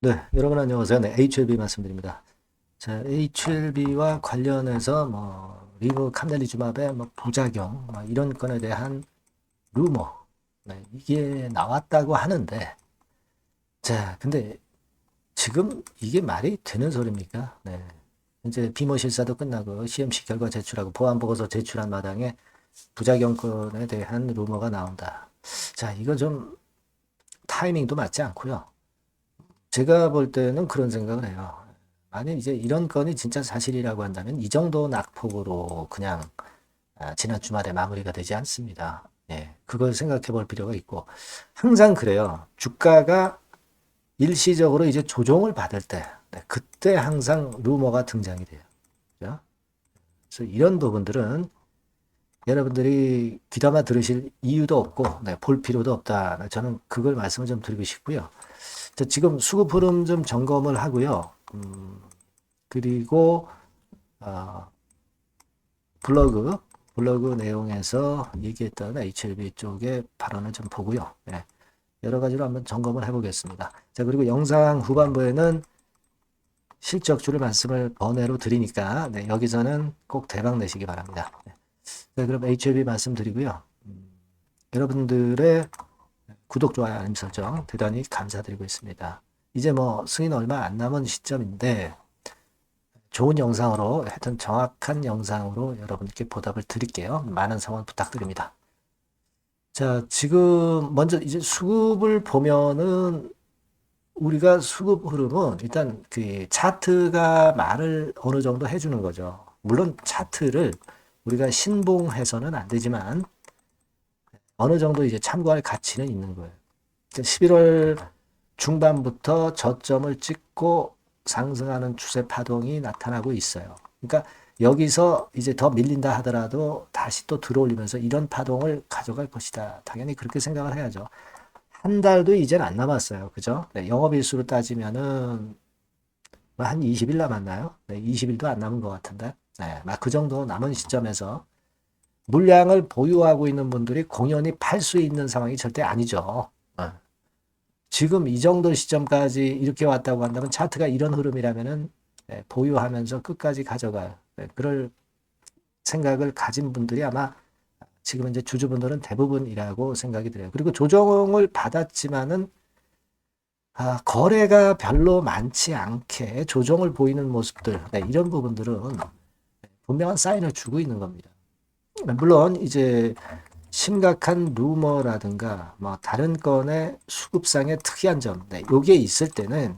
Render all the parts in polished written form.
네, 여러분 안녕하세요. 네, HLB 말씀드립니다. 자, HLB와 관련해서 리브 캄넬리주맙의 부작용, 이런 건에 대한 루머, 네, 이게 나왔다고 하는데, 자, 근데 지금 이게 말이 되는 소리입니까? 네, 이제 비모 실사도 끝나고 CMC 결과 제출하고 보안 보고서 제출한 마당에 부작용 건에 대한 루머가 나온다. 자, 이거 좀 타이밍도 맞지 않고요. 제가 볼 때는 그런 생각을 해요. 만약 이제 이런 건이 진짜 사실이라고 한다면 이 정도 낙폭으로 그냥 지난 주말에 마무리가 되지 않습니다. 예, 그걸 생각해 볼 필요가 있고 항상 그래요. 주가가 일시적으로 이제 조정을 받을 때, 네, 그때 항상 루머가 등장이 돼요. 그죠? 그래서 이런 부분들은 여러분들이 귀담아 들으실 이유도 없고, 네, 볼 필요도 없다. 저는 그걸 말씀을 좀 드리고 싶고요. 자, 지금 수급 흐름 좀 점검을 하고요. 그리고 어, 블로그 내용에서 얘기했던 HLB 쪽의 발언을 좀 보고요. 네, 여러 가지로 한번 점검을 해보겠습니다. 자, 그리고 영상 후반부에는 실적주를 말씀을 번외로 드리니까 네, 여기서는 꼭 대박 내시기 바랍니다. 네, 네, 그럼 HLB 말씀드리고요. 여러분들의 구독, 좋아요, 알림 설정 대단히 감사드리고 있습니다. 이제 승인 얼마 안 남은 시점인데 좋은 영상으로, 하여튼 정확한 영상으로 여러분께 보답을 드릴게요. 많은 성원 부탁드립니다. 자, 지금 먼저 이제 수급을 보면은 우리가 수급 흐름은 일단 그 차트가 말을 어느 정도 해주는 거죠. 물론 차트를 우리가 신봉해서는 안 되지만 어느 정도 이제 참고할 가치는 있는 거예요. 11월 중반부터 저점을 찍고 상승하는 추세 파동이 나타나고 있어요. 그러니까 여기서 이제 더 밀린다 하더라도 다시 또 들어올리면서 이런 파동을 가져갈 것이다. 당연히 그렇게 생각을 해야죠. 한 달도 이제는 안 남았어요. 그죠? 네, 영업일수로 따지면은 한 20일 남았나요? 네, 20일도 안 남은 것 같은데. 네, 막 그 정도 남은 시점에서 물량을 보유하고 있는 분들이 공연히 팔 수 있는 상황이 절대 아니죠. 지금 이 정도 시점까지 이렇게 왔다고 한다면 차트가 이런 흐름이라면은 보유하면서 끝까지 가져갈 그럴 생각을 가진 분들이 아마 지금 이제 주주분들은 대부분이라고 생각이 들어요. 그리고 조정을 받았지만은 거래가 별로 많지 않게 조정을 보이는 모습들, 이런 부분들은 분명한 사인을 주고 있는 겁니다. 물론 이제 심각한 루머라든가 다른 건의 수급상의 특이한 점, 요게 있을 때는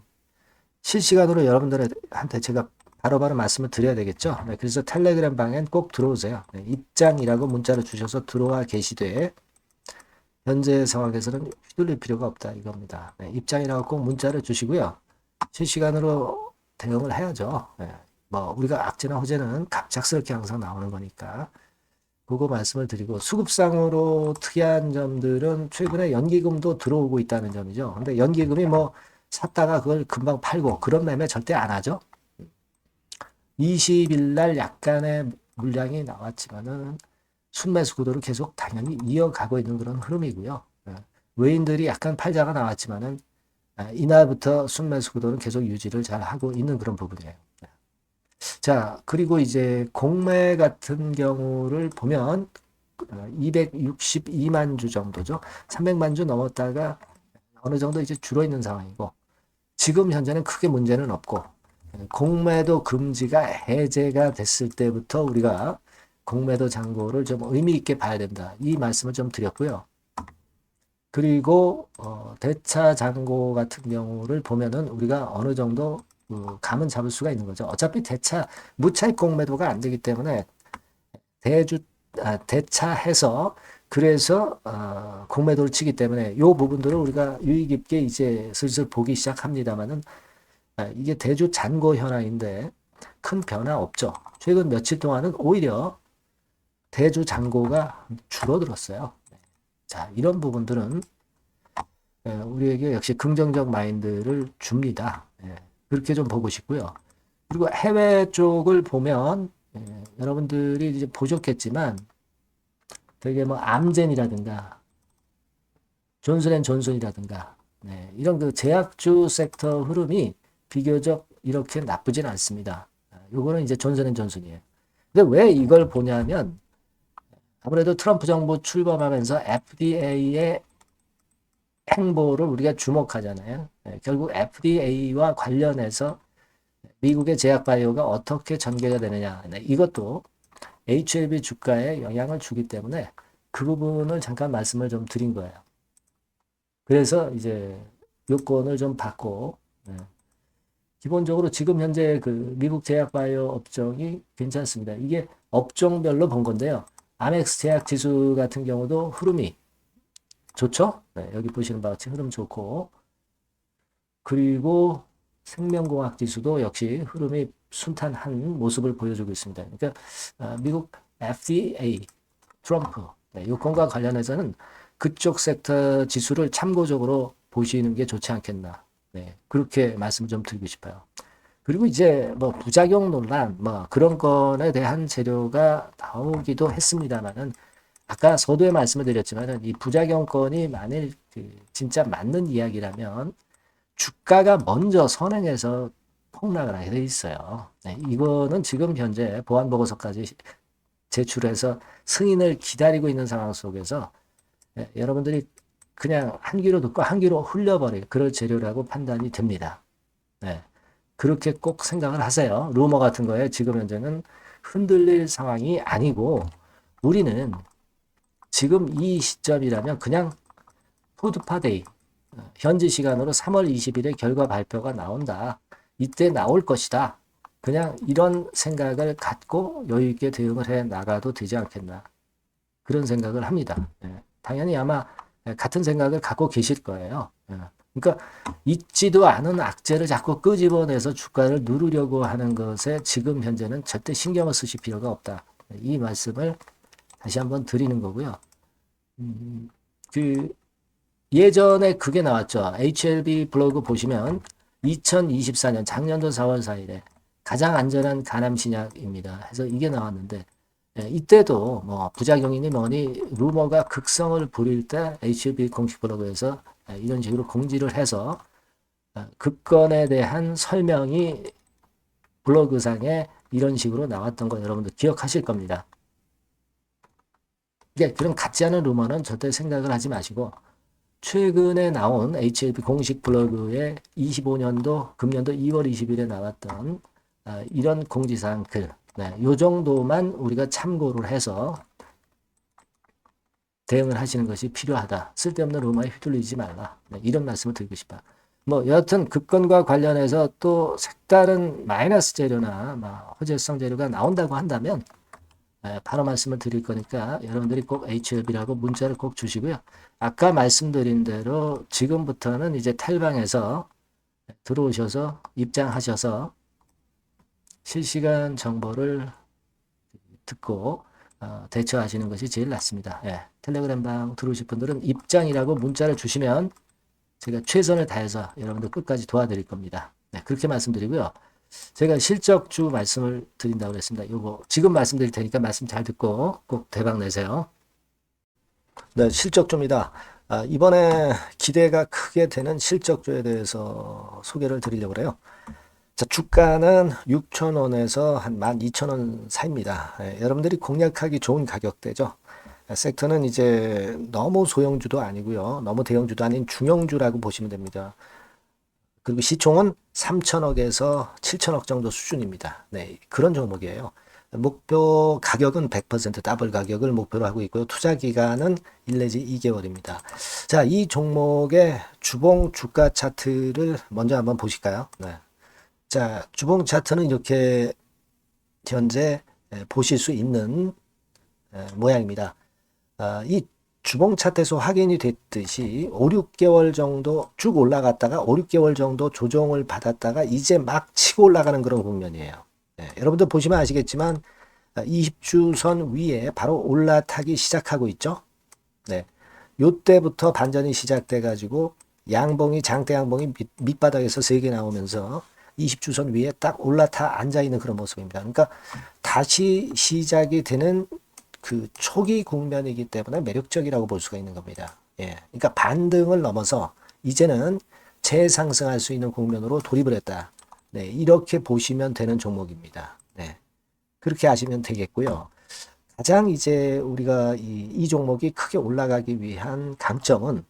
실시간으로 여러분들한테 제가 바로바로 말씀을 드려야 되겠죠. 네, 그래서 텔레그램 방엔 꼭 들어오세요. 네, 입장이라고 문자를 주셔서 들어와 계시되 현재 상황에서는 휘둘릴 필요가 없다 이겁니다. 네, 입장이라고 꼭 문자를 주시고요. 실시간으로 대응을 해야죠. 네, 우리가 악재나 호재는 갑작스럽게 항상 나오는 거니까 그거 말씀을 드리고 수급상으로 특이한 점들은 최근에 연기금도 들어오고 있다는 점이죠. 근데 연기금이 샀다가 그걸 금방 팔고 그런 매매 절대 안 하죠. 20일 날 약간의 물량이 나왔지만은 순매수 구도를 계속 당연히 이어가고 있는 그런 흐름이고요. 외인들이 약간 팔자가 나왔지만은 이날부터 순매수 구도는 계속 유지를 잘 하고 있는 그런 부분이에요. 자, 그리고 이제 공매 같은 경우를 보면 262만 주 정도죠. 300만 주 넘었다가 어느 정도 이제 줄어있는 상황이고 지금 현재는 크게 문제는 없고 공매도 금지가 해제가 됐을 때부터 우리가 공매도 잔고를 좀 의미 있게 봐야 된다. 이 말씀을 좀 드렸고요. 그리고 대차 잔고 같은 경우를 보면은 우리가 어느 정도 감은 잡을 수가 있는 거죠. 어차피 무차익 공매도가 안 되기 때문에 대차해서 그래서 공매도를 치기 때문에 이 부분들을 우리가 유의 깊게 이제 슬슬 보기 시작합니다만은 이게 대주 잔고 현황인데 큰 변화 없죠. 최근 며칠 동안은 오히려 대주 잔고가 줄어들었어요. 자, 이런 부분들은 우리에게 역시 긍정적 마인드를 줍니다. 그렇게 좀 보고 싶고요. 그리고 해외 쪽을 보면 여러분들이 이제 보셨겠지만 되게 암젠이라든가 존슨앤존슨이라든가 네, 이런 그 제약주 섹터 흐름이 비교적 이렇게 나쁘진 않습니다. 요거는 이제 존슨앤존슨이에요. 근데 왜 이걸 보냐면 아무래도 트럼프 정부 출범하면서 FDA의 행보를 우리가 주목하잖아요. 결국 FDA와 관련해서 미국의 제약바이오가 어떻게 전개가 되느냐. 이것도 HLB 주가에 영향을 주기 때문에 그 부분을 잠깐 말씀을 좀 드린 거예요. 그래서 이제 요건을 좀 받고, 기본적으로 지금 현재 그 미국 제약바이오 업종이 괜찮습니다. 이게 업종별로 본 건데요. 아멕스 제약 지수 같은 경우도 흐름이 좋죠? 네, 여기 보시는 바와 같이 흐름 좋고, 그리고 생명공학 지수도 역시 흐름이 순탄한 모습을 보여주고 있습니다. 그러니까 미국 FDA, 트럼프 요건과 관련해서는 그쪽 섹터 지수를 참고적으로 보시는 게 좋지 않겠나. 네, 그렇게 말씀 좀 드리고 싶어요. 그리고 이제 뭐 부작용 논란 뭐 그런 건에 대한 재료가 나오기도 했습니다만은 아까 서두에 말씀을 드렸지만은 이 부작용건이 만일 그 진짜 맞는 이야기라면 주가가 먼저 선행해서 폭락을 하게 돼 있어요. 네, 이거는 지금 현재 보안 보고서까지 제출해서 승인을 기다리고 있는 상황 속에서 여러분들이 그냥 한 귀로 듣고 한 귀로 흘려버릴 그럴 재료라고 판단이 됩니다. 네, 그렇게 꼭 생각을 하세요. 루머 같은 거에 지금 현재는 흔들릴 상황이 아니고 우리는 지금 이 시점이라면 그냥 푸드파데이 현지 시간으로 3월 20일에 결과 발표가 나온다. 이때 나올 것이다. 그냥 이런 생각을 갖고 여유 있게 대응을 해 나가도 되지 않겠나. 그런 생각을 합니다. 당연히 아마 같은 생각을 갖고 계실 거예요. 그러니까 있지도 않은 악재를 자꾸 끄집어내서 주가를 누르려고 하는 것에 지금 현재는 절대 신경을 쓰실 필요가 없다. 이 말씀을 다시 한번 드리는 거고요. 그 예전에 그게 나왔죠. HLB 블로그 보시면 2024년 작년도 4월 4일에 가장 안전한 간암 신약입니다. 해서 이게 나왔는데 이때도 뭐 부작용이니 뭐니 루머가 극성을 부릴 때 HLB 공식 블로그에서 이런 식으로 공지를 해서 그 건에 대한 설명이 블로그상에 이런 식으로 나왔던 거 여러분들 기억하실 겁니다. 그런 같지 않은 루머는 절대 생각을 하지 마시고 최근에 나온 HLB 공식 블로그에 25년도 금년도 2월 20일에 나왔던 이런 공지사항 글, 요 정도만 우리가 참고를 해서 대응을 하시는 것이 필요하다. 쓸데없는 루머에 휘둘리지 말라. 이런 말씀을 드리고 싶어요. 뭐 여하튼 그 건과 관련해서 또 색다른 마이너스 재료나 호재성 재료가 나온다고 한다면 바로 말씀을 드릴 거니까 여러분들이 꼭 HLB라고 문자를 꼭 주시고요. 아까 말씀드린 대로 지금부터는 이제 탈방에서 들어오셔서 입장하셔서 실시간 정보를 듣고 대처하시는 것이 제일 낫습니다. 텔레그램 방 들어오실 분들은 입장이라고 문자를 주시면 제가 최선을 다해서 여러분들 끝까지 도와드릴 겁니다. 그렇게 말씀드리고요. 제가 실적주 말씀을 드린다고 그랬습니다. 요거 지금 말씀드릴 테니까 말씀 잘 듣고 꼭 대박 내세요. 네, 실적주입니다. 이번에 기대가 크게 되는 실적주에 대해서 소개를 드리려고 그래요. 자, 주가는 6,000원에서 한 12,000원 사이입니다. 여러분들이 공략하기 좋은 가격대죠. 섹터는 이제 너무 소형주도 아니고요. 너무 대형주도 아닌 중형주라고 보시면 됩니다. 그리고 시총은 3천억에서 7천억 정도 수준입니다. 네, 그런 종목이에요. 목표 가격은 100% 더블 가격을 목표로 하고 있고요. 투자 기간은 1 내지 2개월입니다. 자, 이 종목의 주봉 주가 차트를 먼저 한번 보실까요? 네. 자, 주봉 차트는 이렇게 현재 보실 수 있는 모양입니다. 이 주봉 차트에서 확인이 됐듯이 5, 6개월 정도 쭉 올라갔다가 5, 6개월 정도 조정을 받았다가 이제 막 치고 올라가는 그런 국면이에요. 여러분들 보시면 아시겠지만 20주선 위에 바로 올라타기 시작하고 있죠. 요때부터 반전이 시작돼 가지고 양봉이 장대 양봉이 밑바닥에서 3개 나오면서 20주선 위에 딱 올라타 앉아 있는 그런 모습입니다. 그러니까 다시 시작이 되는 그 초기 국면이기 때문에 매력적이라고 볼 수가 있는 겁니다. 그러니까 반등을 넘어서 이제는 재상승할 수 있는 국면으로 돌입을 했다. 네, 이렇게 보시면 되는 종목입니다. 네, 그렇게 하시면 되겠고요. 가장 이제 우리가 이 종목이 크게 올라가기 위한 강점은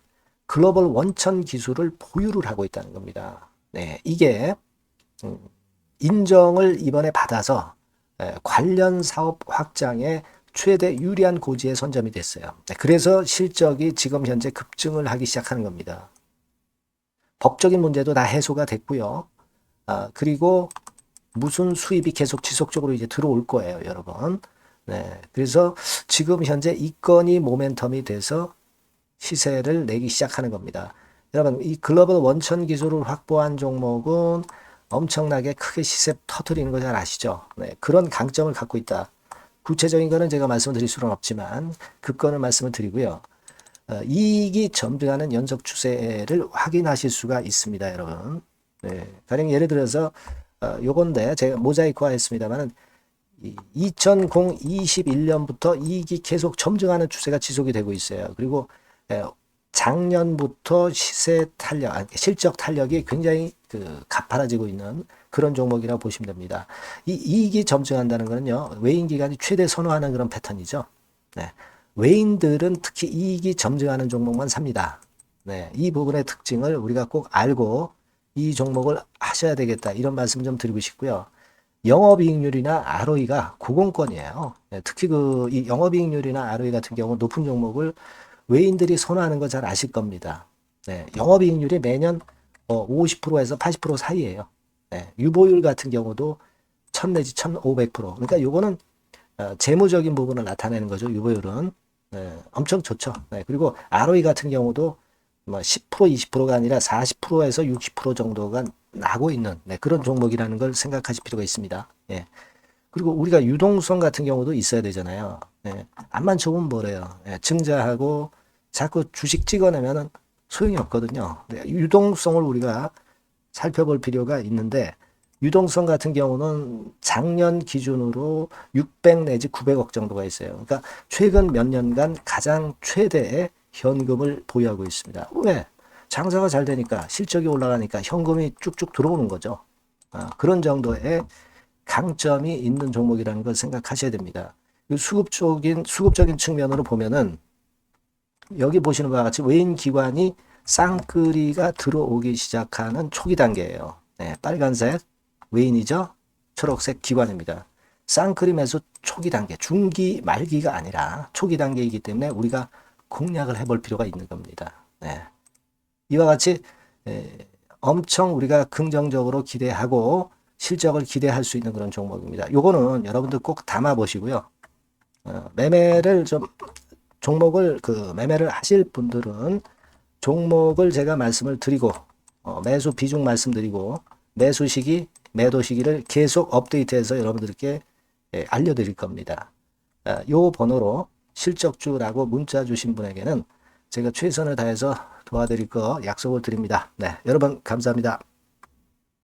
글로벌 원천 기술을 보유를 하고 있다는 겁니다. 네, 이게 인정을 이번에 받아서 관련 사업 확장에 최대 유리한 고지에 선점이 됐어요. 네, 그래서 실적이 지금 현재 급증을 하기 시작하는 겁니다. 법적인 문제도 다 해소가 됐고요. 그리고 무슨 수입이 계속 지속적으로 이제 들어올 거예요, 여러분. 네, 그래서 지금 현재 이 건이 모멘텀이 돼서 시세를 내기 시작하는 겁니다. 여러분, 이 글로벌 원천 기술을 확보한 종목은 엄청나게 크게 시세 터트리는 거 잘 아시죠? 네, 그런 강점을 갖고 있다. 구체적인 거는 제가 말씀을 드릴 수는 없지만 그 건을 말씀을 드리고요. 이익이 점증하는 연속 추세를 확인하실 수가 있습니다, 여러분. 네, 가령 예를 들어서 요건데 제가 모자이크화 했습니다만은 2021년부터 이익이 계속 점증하는 추세가 지속이 되고 있어요. 그리고 작년부터 시세 탄력, 실적 탄력이 굉장히 가파라지고 있는 그런 종목이라고 보시면 됩니다. 이 이익이 점증한다는 거는요, 외인 기관이 최대 선호하는 그런 패턴이죠. 네. 외인들은 특히 이익이 점증하는 종목만 삽니다. 네. 이 부분의 특징을 우리가 꼭 알고 이 종목을 하셔야 되겠다. 이런 말씀 좀 드리고 싶고요. 영업이익률이나 ROE가 고공권이에요. 네. 특히 이 영업이익률이나 ROE 같은 경우 높은 종목을 외인들이 선호하는 거 잘 아실 겁니다. 네. 영업이익률이 매년 50%에서 80% 사이에요. 네, 유보율 같은 경우도 1000 내지 1500%. 그러니까 요거는 재무적인 부분을 나타내는 거죠. 유보율은. 네, 엄청 좋죠. 네, 그리고 ROE 같은 경우도 뭐 10% 20%가 아니라 40%에서 60% 정도가 나고 있는 그런 종목이라는 걸 생각하실 필요가 있습니다. 예. 그리고 우리가 유동성 같은 경우도 있어야 되잖아요. 예. 암만 좋으면 뭐래요. 예. 증자하고 자꾸 주식 찍어내면은 소용이 없거든요. 네, 유동성을 우리가 살펴볼 필요가 있는데 유동성 같은 경우는 작년 기준으로 600 내지 900억 정도가 있어요. 그러니까 최근 몇 년간 가장 최대의 현금을 보유하고 있습니다. 왜? 장사가 잘 되니까 실적이 올라가니까 현금이 쭉쭉 들어오는 거죠. 그런 정도의 강점이 있는 종목이라는 걸 생각하셔야 됩니다. 수급적인 측면으로 보면은 여기 보시는 바와 같이 외인 기관이 쌍끌이가 들어오기 시작하는 초기 단계예요. 네, 빨간색 외인이죠. 초록색 기관입니다. 쌍끌이 매수 초기 단계, 중기 말기가 아니라 초기 단계이기 때문에 우리가 공략을 해볼 필요가 있는 겁니다. 네. 이와 같이 엄청 우리가 긍정적으로 기대하고 실적을 기대할 수 있는 그런 종목입니다. 요거는 여러분들 꼭 담아 보시고요. 매매를 좀 종목을 매매를 하실 분들은 종목을 제가 말씀을 드리고 매수 비중 말씀드리고 매수 시기, 매도 시기를 계속 업데이트해서 여러분들께 알려드릴 겁니다. 요 번호로 실적주라고 문자 주신 분에게는 제가 최선을 다해서 도와드릴 거 약속을 드립니다. 네, 여러분 감사합니다.